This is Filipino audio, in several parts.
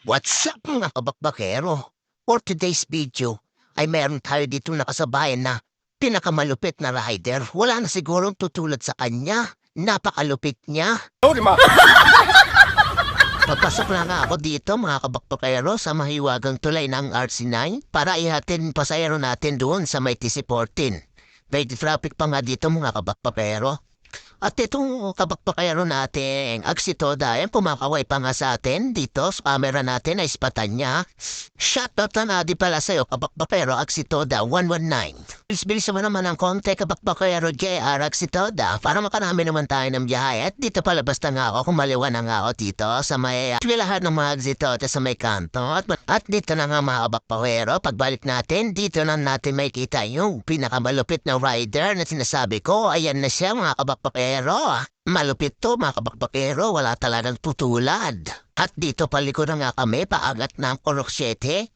What's up mga kabakbakero? For today's video ay meron tayo dito nakasabayan na pinakamalupit na rider. Wala na sigurong tutulad sa kanya. Napakalupit niya. Papasok na nga ako dito mga kabakbakero sa mahiwagang tulay ng RC9 para ihatid pasayero natin doon sa may TC14. May traffic pa nga dito mga kabakbakero. At itong kabakbakero natin, Agsitoda, ay pumakaway pa nga sa atin dito sa camera natin ay ispatan niya. Shoutout na di pala sa'yo, kabakbakero Agsitoda 119. Bilis-bilis naman ang konti, kabakbakero JR Agsitoda, para makarami naman tayo ng biyahe. At dito pala basta nga ako, kumaliwan na nga ako dito sa may twilahan ng mga Agsitoda sa may kanto. At dito na nga mga kabakbakero, pagbalik natin, dito na natin may kita yung pinakamalupit na rider na sinasabi ko. Ayan na siya mga kabakbakero. Malupit to mga kabakbakero, wala talagang tutulad. At dito paliko na nga kami, paagat ng Korok 7.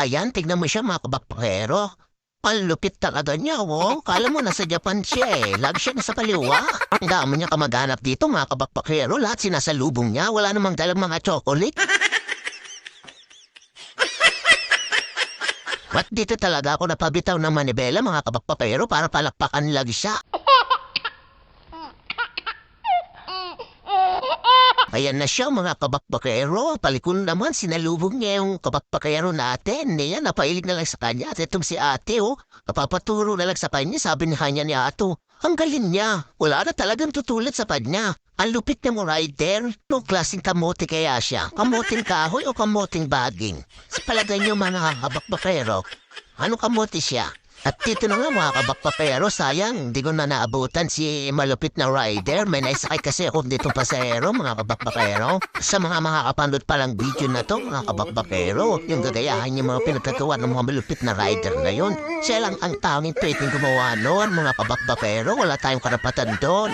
Ayan, tignan mo siya mga kabakbakero. Ang lupit talaga niya, oh. Kala mo nasa Japan siya eh. Lagi siya nasa kaliwa. Ang dami niya kamag-anak dito mga kabakbakero. Lahat sinasalubong niya, wala namang dalang mga chocolate. At dito talaga ako napabitaw ng manibela mga kabakbakero para palakpakan lagi siya. Ayan na siya mga kabakbakero. Palikon naman, sinalubong niya yung kabakbakero natin. Yan, napailig na lang sa kanya. At itong si ate, oh, napapaturo na lang sa kanya. Sabi ni kanya ni ato, ang galing niya. Wala na talagang tutulad sa kanya. Ang lupit na mo rider. Anong klaseng kamote kaya siya? Kamoting kahoy o kamoting baging? Sa palagay niyo mga kabakbakero, anong kamote siya? At dito na nga mga kabakbakero, sayang, di ko na naabutan si malupit na rider. May naisakay kasi ako dito pasahero, mga kabakbakero. Sa mga makakapanood palang video na to, mga kabakbakero, yung gagayahan yung mga pinagkagawa ng mga malupit na rider na yun. Siya lang ang tanging pwedeng gumawa noon, mga kabakbakero. Wala tayong karapatan doon.